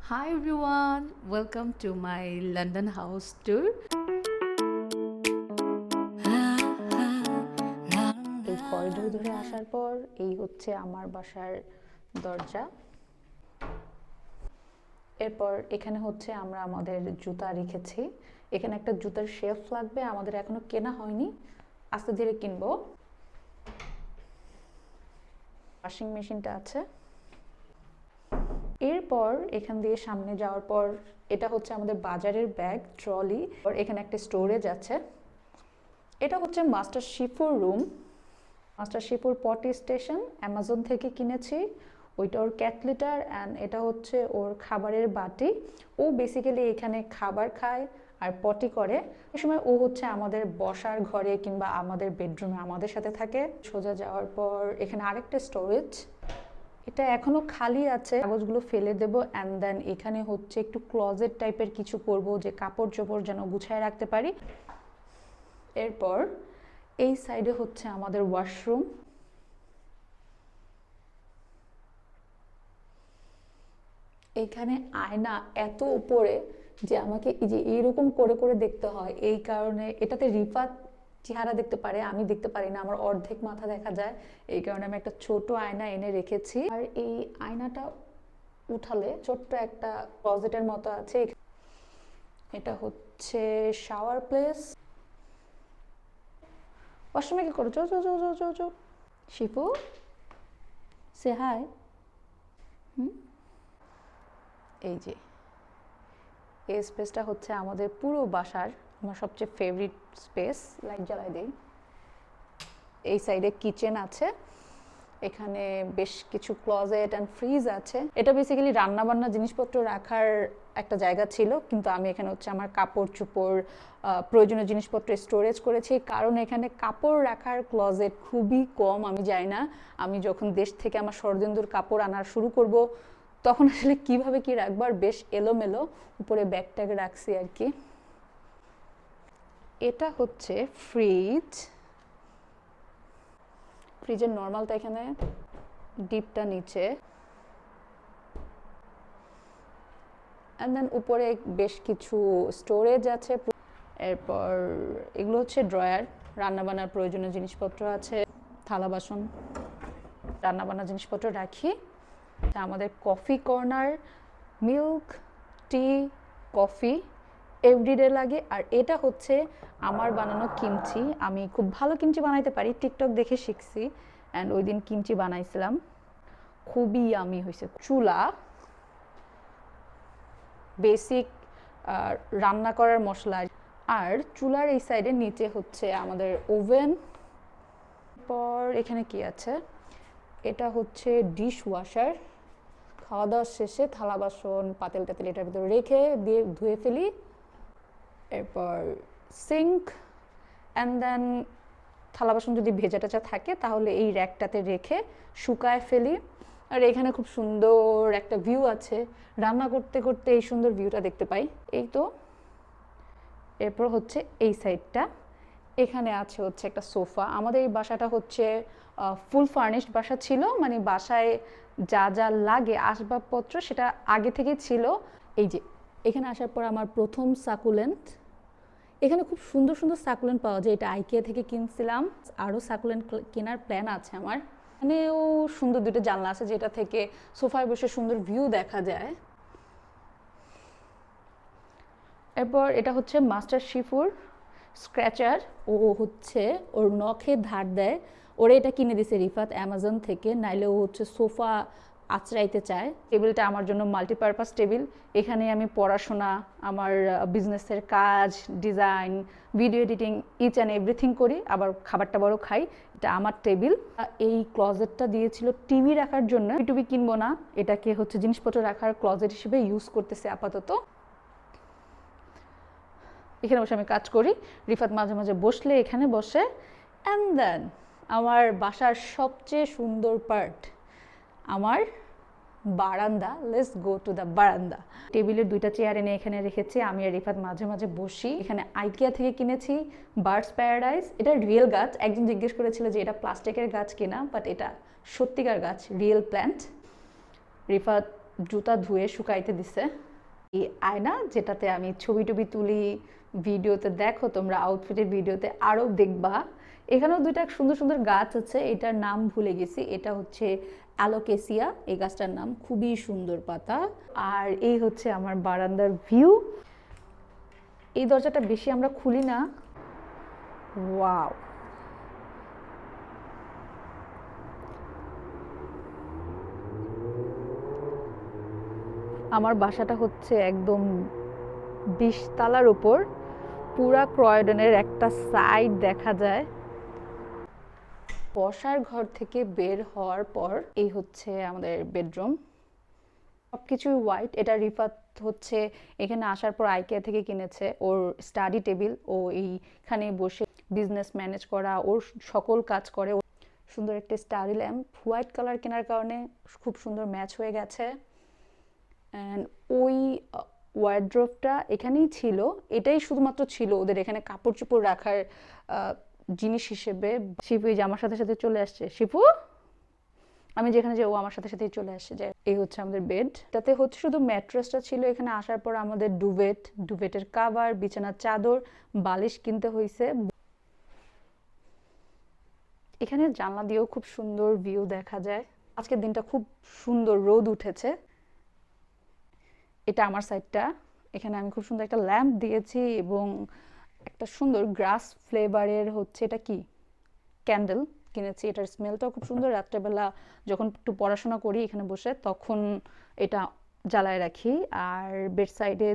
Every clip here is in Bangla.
Hi everyone, welcome to my London house tour. এই করিডোর ধরে আসার পর এই হচ্ছে আমার বাসার দরজা। এরপর এখানে হচ্ছে আমরা আমাদের জুতা রেখেছি। এখানে একটা জুতার শেলফ লাগবে, আমাদের এখনো কেনা হয়নি, আস্তে ধীরে কিনবো। ওয়াশিং মেশিনটা আছে। এরপর এখান দিয়ে সামনে যাওয়ার পর এটা হচ্ছে আমাদের বাজারের ব্যাগ ট্রলি। আর এখানে একটা স্টোরেজ আছে। এটা হচ্ছে মাস্টার শিফুর রুম। মাস্টার শিফুর পটি স্টেশন অ্যামাজন থেকে কিনেছি। ওইটা ওর ক্যাথলিটার অ্যান্ড এটা হচ্ছে ওর খাবারের বাটি। ও বেসিক্যালি এখানে খাবার খায় আর পটি করে। এই সময় ও হচ্ছে আমাদের বসার ঘরে কিংবা আমাদের বেডরুমে আমাদের সাথে থাকে। সোজা যাওয়ার পর এখানে আরেকটা স্টোরেজ, এটা এখনো খালি আছে, কাগজগুলো ফেলে দেব অ্যান্ড দেন এখানে হচ্ছে একটু ক্লজেট টাইপের কিছু করব, যে কাপড় চোপড় যেন গুছায় রাখতে পারি। এরপর এই সাইডে হচ্ছে আমাদের ওয়াশরুম। এখানে আয়না এত উপরে যে আমাকে এই যে এইরকম করে করে দেখতে হয়, এই কারণে এটাতে রিফাত চেহারা দেখতে পারে, আমি দেখতে পারি না, আমার অর্ধেক মাথা দেখা যায়। এই কারণে আমি একটা ছোট আয়না এনে রেখেছি। আর এই আয়নাটা উঠালে ছোট্ট একটা ক্লজেটের মতো আছে। এটা হচ্ছে শাওয়ার প্লেস। ওয়াশরুমে কি করো? চো চো চো চো চো চো শিপু, সে হাই। এই যে এই স্পেসটা হচ্ছে আমাদের পুরো বাসার আমার সবচেয়ে ফেভারিট স্পেস। লাইট জ্বালাই দিই। এই সাইডে কিচেন আছে, এখানে বেশ কিছু ক্লজেট অ্যান্ড ফ্রিজ আছে। এটা বেসিক্যালি রান্নাবান্না জিনিসপত্র রাখার একটা জায়গা ছিল, কিন্তু আমি এখানে হচ্ছে আমার কাপড় চোপড় প্রয়োজনীয় জিনিসপত্র স্টোরেজ করেছি, কারণ এখানে কাপড় রাখার ক্লজেট খুবই কম। আমি জানি না, আমি যখন দেশ থেকে আমার শরদিন্দুর কাপড় আনা শুরু করব তখন আসলে কিভাবে কি রাখবো, আর বেশ এলোমেলো উপরে ব্যাগ ট্যাগ রাখছি আর কি। এটা হচ্ছে ফ্রিজ। ফ্রিজের নর্মালটা এখানে, ডিপটা নিচে, অ্যান্ড দেন উপরে বেশ কিছু স্টোরেজ আছে। এরপর এগুলো হচ্ছে ড্রয়ার, রান্নাবান্নার প্রয়োজনীয় জিনিসপত্র আছে, থালা বাসন, রান্নাবান্নার জিনিসপত্র রাখি। আমাদের কফি কর্নার, মিল্ক, টি, কফি এভরিডে লাগে। আর এটা হচ্ছে আমার বানানো কিমচি। আমি খুব ভালো কিমচি বানাইতে পারি, টিকটক দেখে শিখছি, অ্যান্ড ওই দিন কিমচি বানাইছিলাম, খুবই ইয়ামি হয়েছে। চুলা, বেসিক রান্না করার মশলা। আর চুলার এই সাইডে নিচে হচ্ছে আমাদের ওভেন। পর এখানে কি আছে, এটা হচ্ছে ডিশ ওয়াশার। খাওয়া দাওয়ার শেষে থালা বাসন পাতিল টাতিল এটার ভিতরে রেখে দিয়ে ধুয়ে ফেলি। এরপর সিঙ্ক, অ্যান্ড দেন থালা বাসন যদি ভেজা টেজা থাকে তাহলে এই র্যাকটাতে রেখে শুকায় ফেলি। আর এখানে খুব সুন্দর একটা ভিউ আছে, রান্না করতে করতে এই সুন্দর ভিউটা দেখতে পাই। এই তো। এরপর হচ্ছে এই সাইডটা, এখানে আছে হচ্ছে একটা সোফা। আমাদের এই বাসাটা হচ্ছে ফুল ফার্নিশড বাসা ছিল, মানে বাসায় যা যা লাগে আসবাবপত্র সেটা আগে থেকে ছিল। এই যে এখানে আসার পর আমার প্রথম সাকুলেন্ট, এখানে খুব সুন্দর সুন্দর সাকুলেন্ট পাওয়া যায়, এটা আইকিয়া থেকে কিনছিলাম। আরও সাকুলেন্ট কেনার প্ল্যান আছে আমার। এখানেও সুন্দর দুটো জানলা আছে যেটা থেকে সোফায় বসে সুন্দর ভিউ দেখা যায়। এরপর এটা হচ্ছে মাস্টার শিফুর স্ক্র্যাচার। ও হচ্ছে ওর নখে ধার দেয়, ওরা এটা কিনে দিছে রিফাত অ্যামাজন থেকে, নাইলে ও হচ্ছে সোফা আঁচড়াইতে চায়। টেবিলটা আমার জন্য মাল্টিপারপাস টেবিল, এখানে আমি পড়াশোনা, আমার বিজনেসের কাজ, design, video editing, each and everything করি, আবার খাবারটা বড় খাই। এটা আমার টেবিল। এই ক্লজেটটা দিয়েছিল টিভি রাখার জন্য, টিভি কিনবো না, এটাকে হচ্ছে জিনিসপত্র রাখার ক্লজেট হিসেবে ইউজ করতেছে আপাতত। এখানে বসে আমি কাজ করি, রিফাত মাঝে মাঝে বসলে এখানে বসে। অ্যান্ড দেন আমার বাসার সবচেয়ে সুন্দর পার্ট, আমার বারান্দা। লেটস গো টু দ্য বারান্দা। টেবিলের দুইটা চেয়ার এনে এখানে রেখেছি, আমি আর রিফাত মাঝে মাঝে বসি। এখানে আইকিয়া থেকে কিনেছি বার্ডস প্যারাডাইস। এটা রিয়েল গাছ, একজন জিজ্ঞেস করেছিল যে এটা প্লাস্টিকের গাছ কিনা, বাট এটা সত্যিকার গাছ, রিয়েল প্ল্যান্ট। রিফাত জুতা ধুয়ে শুকাইতে দিছে। এই আয়না যেটাতে আমি ছবি টবি তুলি, ভিডিওতে দেখো তোমরা, আউটফিটের ভিডিওতে আরও দেখবা। এখানেও দুইটা সুন্দর সুন্দর গাছ আছে, এটার নাম ভুলে গেছি। এটা হচ্ছে অ্যালোকেসিয়া, এই গাছটার নাম, খুবই সুন্দর পাতা। আর এই হচ্ছে আমার বারান্দার ভিউ। এই দরজাটা বেশি আমরা খুলি না। ওয়াও, আমার বাসাটা হচ্ছে একদম 20 তলার উপর, পুরা ক্রয়ডনের একটা সাইড দেখা যায়। বসার ঘর থেকে বের হওয়ার পর এই হচ্ছে আমাদের বেডরুম। সবকিছু হোয়াইট। এটা রিফাত হচ্ছে এখানে আসার পর আইকিয়া থেকে কিনেছে। ওর স্টাডি টেবিল, ও এইখানে বসে বিজনেস ম্যানেজ করা, ওর সকল কাজ করে। সুন্দর একটা স্টাডি ল্যাম্প, হোয়াইট কালার কেনার কারণে খুব সুন্দর ম্যাচ হয়ে গেছে। অ্যান্ড ওই ওয়ার্ড্রোবটা এখানেই ছিল, এটাই শুধুমাত্র ছিল ওদের এখানে কাপড় চোপড় রাখার জিনিস হিসেবে। শিপু যে আমার সাথে সাথে চলে আসছে, শিপু আমি যেখানে যাই ও আমার সাথে সাথেই চলে আসছে। যে এই হচ্ছে আমাদের বেড, তাতে হচ্ছে শুধু ম্যাট্রেসটা ছিল। এখানে আসার পর আমাদের ডুভেটের কাভার, বিছানার চাদর, বালিশ কিনতে হয়েছে। এখানে জানলা দিয়েও খুব সুন্দর ভিউ দেখা যায়। আজকের দিনটা খুব সুন্দর, রোদ উঠেছে। এটা আমার সাইডটা, এখানে আমি খুব সুন্দর একটা ল্যাম্প দিয়েছি এবং একটা সুন্দর গ্রাস ফ্লেভারের হচ্ছে এটা কি ক্যান্ডেল কিনেছি। এটার স্মেলটাও খুব সুন্দর। রাত্রেবেলা যখন একটু পড়াশোনা করি এখানে বসে, তখন এটা জ্বালায় রাখি। আর বেড সাইডে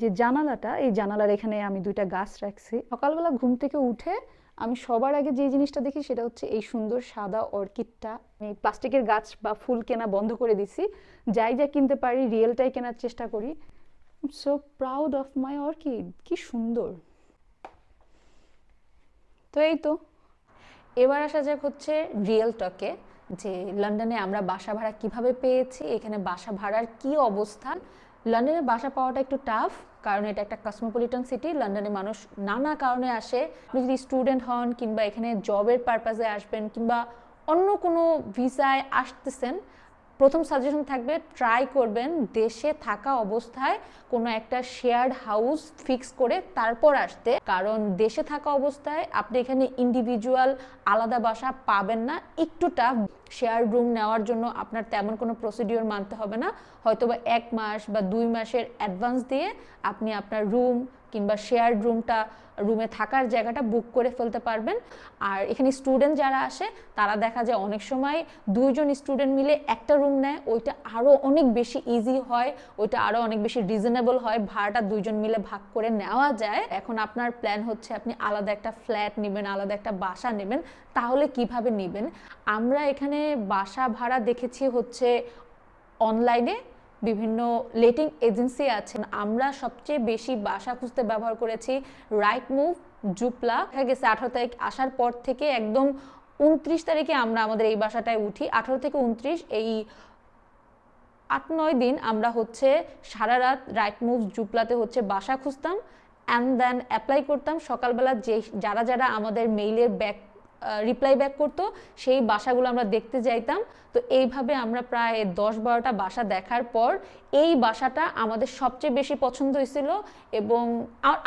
যে জানালাটা, এই জানালার এখানে আমি দুইটা গাছ রাখছি। সকালবেলা ঘুম থেকে উঠে আমি সবার আগে যে জিনিসটা দেখি সেটা হচ্ছে এই সুন্দর সাদা অর্কিডটা। আমি প্লাস্টিকের গাছ বা ফুল কেনা বন্ধ করে দিছি, যাই যা কিনতে পারি রিয়েলটাই কেনার চেষ্টা করি। So proud of my orchid, কি সুন্দর। তো এই তো, এবার আসা যাক হচ্ছে রিয়েল টকে, যে লন্ডনে আমরা বাসা ভাড়া কিভাবে পেয়েছি, এখানে বাসা ভাড়ার কি অবস্থা। লন্ডনে বাসা পাওয়াটা একটু টাফ, কারণ এটা একটা কসমোপলিটন সিটি। লন্ডনে মানুষ নানা কারণে আসে। আপনি যদি স্টুডেন্ট হন, কিংবা এখানে জবের পারপাসে আসবেন, কিংবা অন্য কোনো ভিসায় আসতেছেন, প্রথম সাজেশন থাকবে ট্রাই করবেন দেশে থাকা অবস্থায় কোনো একটা শেয়ার্ড হাউস ফিক্স করে তারপর আসতে। কারণ দেশে থাকা অবস্থায় আপনি এখানে ইন্ডিভিজুয়াল আলাদা বাসা পাবেন না, একটু টাফ। শেয়ার রুম নেওয়ার জন্য আপনার তেমন কোনো প্রসিডিওর মানতে হবে না। হয়তোবা 1 মাস বা 2 মাসের অ্যাডভান্স দিয়ে আপনি আপনার রুম কিংবা শেয়ার রুমে থাকার জায়গাটা বুক করে ফেলতে পারবেন। আর এখানে স্টুডেন্ট যারা আসে তারা দেখা যায় অনেক সময় 2 জন স্টুডেন্ট মিলে একটা রুম নেয়, ওইটা আরও অনেক বেশি ইজি হয়, ওইটা আরও অনেক বেশি রিজনেবল হয়, ভাড়াটা 2 জন মিলে ভাগ করে নেওয়া যায়। এখন আপনার প্ল্যান হচ্ছে আপনি আলাদা একটা ফ্ল্যাট নেবেন, আলাদা একটা বাসা নেবেন, তাহলে কিভাবে নেবেন। আমরা এখানে বাসা ভাড়া দেখেছি হচ্ছে অনলাইনে, বিভিন্ন লেটিং এজেন্সি আছেন। আমরা সবচেয়ে বেশি বাসা খুঁজতে ব্যবহার করেছি রাইটমুভ, জুপলা। দেখা গেছে 18 তারিখ আসার পর থেকে একদম 29 তারিখে আমরা আমাদের এই বাসাটায় উঠি। 18 থেকে 29 এই 8-9 দিন আমরা হচ্ছে সারা রাত রাইটমুভ, জুপলাতে হচ্ছে বাসা খুঁজতাম, অ্যান্ড দেন অ্যাপ্লাই করতাম। সকালবেলা যারা আমাদের মেইলের রিপ্লাই ব্যাক করতো সেই বাসাগুলো আমরা দেখতে যাইতাম। তো এইভাবে আমরা প্রায় 10-12টা বাসা দেখার পর এই বাসাটা আমাদের সবচেয়ে বেশি পছন্দ হয়েছিল। এবং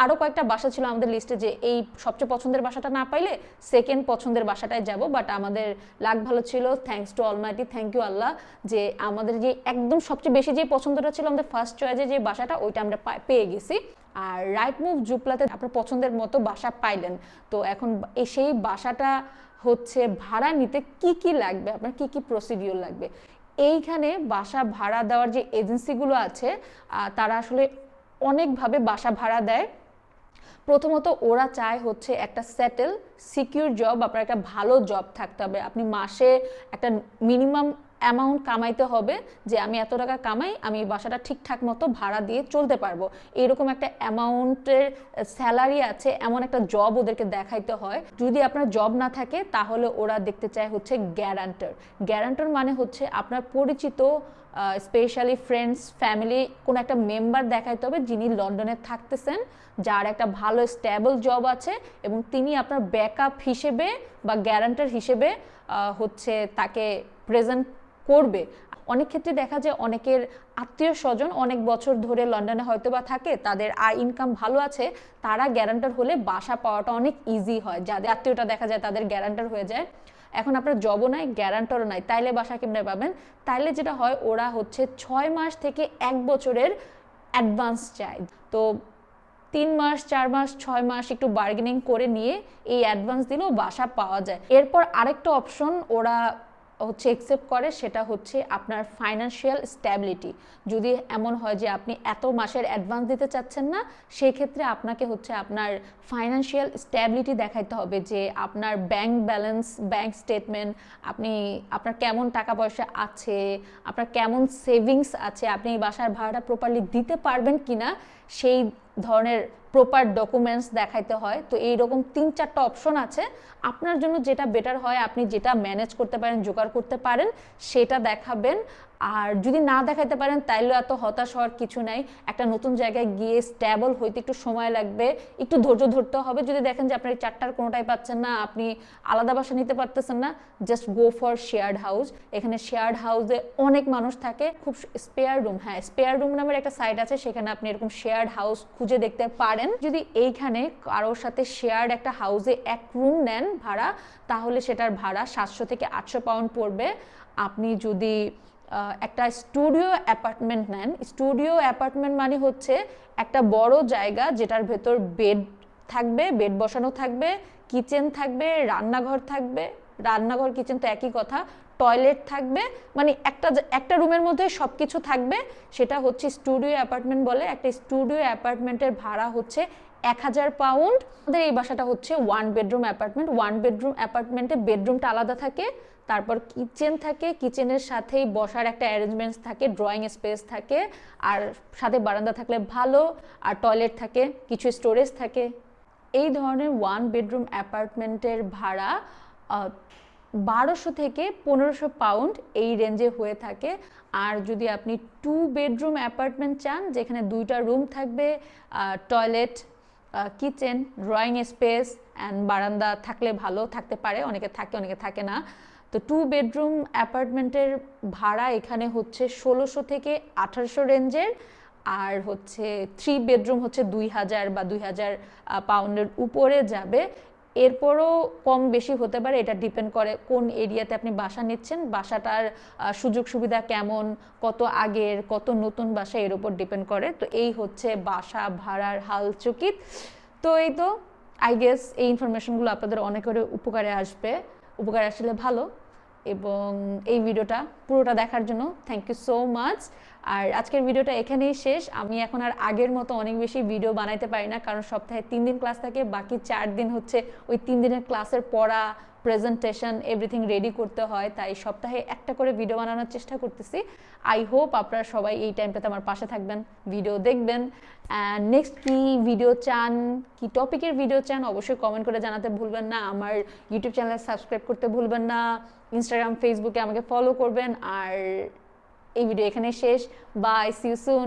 আরও কয়েকটা বাসা ছিল আমাদের লিস্টে, যে এই সবচেয়ে পছন্দের বাসাটা না পাইলে সেকেন্ড পছন্দের বাসাটায় যাব। বাট আমাদের লাক ভালো ছিল, thanks to almighty, thank you আল্লাহ, যে আমাদের যে একদম সবচেয়ে বেশি যে পছন্দটা ছিল আমাদের ফার্স্ট চয়েসে যে বাসাটা, ওইটা আমরা পেয়ে গেছি। আর রাইটমুভ, জুপলাতে আপনার পছন্দের মতো বাসা পাইলেন। তো এখন সেই বাসাটা হচ্ছে ভাড়া নিতে কি কি লাগবে, আপনার কি কি প্রসিডিওর লাগবে। এইখানে বাসা ভাড়া দেওয়ার যে এজেন্সিগুলো আছে তারা আসলে অনেকভাবে বাসা ভাড়া দেয়। প্রথমত ওরা চায় হচ্ছে একটা সেটেল সিকিউর জব, আপনার একটা ভালো জব থাকতে হবে। আপনি মাসে একটা মিনিমাম অ্যামাউন্ট কামাইতে হবে, যে আমি এত টাকা কামাই, আমি বাসাটা ঠিকঠাক মতো ভাড়া দিয়ে চলতে পারবো, এরকম একটা অ্যামাউন্টের স্যালারি আছে, এমন একটা জব ওদেরকে দেখাইতে হয়। যদি আপনার জব না থাকে তাহলে ওরা দেখতে চায় হচ্ছে গ্যারান্টার। গ্যারান্টার মানে হচ্ছে আপনার পরিচিত স্পেশালি ফ্রেন্ডস, ফ্যামিলি, কোনো একটা মেম্বার দেখাইতে হবে যিনি লন্ডনে থাকতেছেন, যার একটা ভালো স্টেবল জব আছে, এবং তিনি আপনার ব্যাকআপ হিসেবে বা গ্যারান্টার হিসেবে হচ্ছে তাকে প্রেজেন্ট করবে। অনেক ক্ষেত্রে দেখা যায় অনেকের আত্মীয় স্বজন অনেক বছর ধরে লন্ডনে হয়তো বা থাকে, তাদের আয় ইনকাম ভালো আছে, তারা গ্যারান্টার হলে বাসা পাওয়াটা অনেক ইজি হয়। যাদের আত্মীয়টা দেখা যায় তাদের গ্যারান্টার হয়ে যায়, এখন আপনার জবও নাই গ্যারান্টারও নাই, তাইলে বাসা কেমনে পাবেন? তাইলে যেটা হয় ওরা হচ্ছে 6 মাস থেকে 1 বছরের অ্যাডভান্স চায়। তো 3 মাস 4 মাস 6 মাস একটু বার্গেনিং করে নিয়ে এই অ্যাডভান্স দিলেও বাসা পাওয়া যায়। এরপর আরেকটা অপশন ওরা হচ্ছে একসেপ্ট করে, সেটা হচ্ছে আপনার ফাইন্যান্সিয়াল স্ট্যাবিলিটি। যদি এমন হয় যে আপনি এত মাসের অ্যাডভান্স দিতে চাচ্ছেন না, সেই ক্ষেত্রে আপনাকে হচ্ছে আপনার ফাইন্যান্সিয়াল স্ট্যাবিলিটি দেখাইতে হবে, যে আপনার ব্যাংক ব্যালেন্স, ব্যাংক স্টেটমেন্ট, আপনার কেমন টাকা পয়সা আছে, আপনার কেমন সেভিংস আছে, আপনি এই বাসার ভাড়াটা প্রপারলি দিতে পারবেন কিনা, সেই ধরনের প্রপার ডকুমেন্টস দেখাইতে হয়। তো এইরকম 3-4টা অপশন আছে, আপনার জন্য যেটা বেটার হয়, আপনি যেটা ম্যানেজ করতে পারেন, জোগাড় করতে পারেন, সেটা দেখাবেন। আর যদি না দেখাইতে পারেন তাইলে এত হতাশ হওয়ার কিছু নাই। একটা নতুন জায়গায় গিয়ে স্ট্যাবল হইতে একটু সময় লাগবে, একটু ধৈর্য ধরতে হবে। যদি দেখেন যে আপনার এই 4টার কোনোটাই পাচ্ছেন না, আপনি আলাদা বাসা নিতে পারতেছেন না, just go for shared house. এখানে শেয়ার্ড হাউসে অনেক মানুষ থাকে, খুব স্পেয়ার রুম, হ্যাঁ স্পেয়ার রুম নামের একটা সাইট আছে, সেখানে আপনি এরকম শেয়ার্ড হাউস খুঁজে দেখতে পারেন। যদি এইখানে কারোর সাথে শেয়ার্ড একটা হাউসে এক রুম নেন ভাড়া, তাহলে সেটার ভাড়া 700 থেকে 800 পাউন্ড পড়বে। আপনি যদি একটা স্টুডিও অ্যাপার্টমেন্ট নেন, স্টুডিও অ্যাপার্টমেন্ট মানে হচ্ছে একটা বড় জায়গা যেটার ভেতর বেড থাকবে, বেড বসানো থাকবে, কিচেন থাকবে, রান্নাঘর থাকবে, রান্নাঘর কিচেন তো একই কথা, টয়লেট থাকবে, মানে একটা রুমের মধ্যে সব কিছু থাকবে, সেটা হচ্ছে স্টুডিও অ্যাপার্টমেন্ট বলে। একটা স্টুডিও অ্যাপার্টমেন্টের ভাড়া হচ্ছে 1000 পাউন্ড। আমাদের এই বাসাটা হচ্ছে 1 বেডরুম অ্যাপার্টমেন্ট। 1 বেডরুম অ্যাপার্টমেন্টে বেডরুমটা আলাদা থাকে, তারপর কিচেন থাকে, কিচেনের সাথেই বসার একটা অ্যারেঞ্জমেন্টস থাকে, ড্রয়িং স্পেস থাকে, আর সাথে বারান্দা থাকলে ভালো, আর টয়লেট থাকে, কিছু স্টোরেজ থাকে। এই ধরনের 1 বেডরুম অ্যাপার্টমেন্টের ভাড়া 1200 থেকে 1500 পাউন্ড এই রেঞ্জে হয়ে থাকে। আর যদি আপনি 2 বেডরুম অ্যাপার্টমেন্ট চান, যেখানে 2টা রুম থাকবে, toilet, kitchen, drawing space and বারান্দা থাকলে ভালো, থাকতে পারে, অনেকে থাকে অনেকে থাকে না। তো 2 বেডরুম অ্যাপার্টমেন্টের ভাড়া এখানে হচ্ছে 1600 থেকে 1800 রেঞ্জের, আর হচ্ছে 3 বেডরুম হচ্ছে 2000 বা 2000 পাউন্ডের উপরে যাবে। এরপরও কম বেশি হতে পারে, এটা ডিপেন্ড করে কোন এরিয়াতে আপনি বাসা নিচ্ছেন, বাসাটার সুযোগ সুবিধা কেমন, কত আগের, কত নতুন বাসা, এর উপর ডিপেন্ড করে। তো এই হচ্ছে বাসা ভাড়ার হাল চকিত। তো এই তো আই গেস এই ইনফরমেশনগুলো আপনাদের অনেকের উপকারে আসবে, উপকারে আসলে ভালো। এবং এই ভিডিওটা পুরোটা দেখার জন্য থ্যাংক ইউ সো মাচ। আর আজকের ভিডিওটা এখানেই শেষ। আমি এখন আর আগের মতো অনেক বেশি ভিডিও বানাইতে পারি না, কারণ সপ্তাহে 3 দিন ক্লাস থাকে, বাকি 4 দিন হচ্ছে ওই 3 দিনের ক্লাসের পড়া, প্রেজেন্টেশন, এভরিথিং রেডি করতে হয়, তাই সপ্তাহে একটা করে ভিডিও বানানোর চেষ্টা করতেছি। আই হোপ আপনারা সবাই এই টাইমটাতে আমার পাশে থাকবেন, ভিডিও দেখবেন। অ্যান্ড নেক্সট কি ভিডিও চান, কি টপিকের ভিডিও চান, অবশ্যই কমেন্ট করে জানাতে ভুলবেন না। আমার ইউটিউব চ্যানেলে সাবস্ক্রাইব করতে ভুলবেন না, ইনস্টাগ্রাম, ফেসবুকে আমাকে ফলো করবেন। আর এই ভিডিও এখানে শেষ। Bye, see you soon.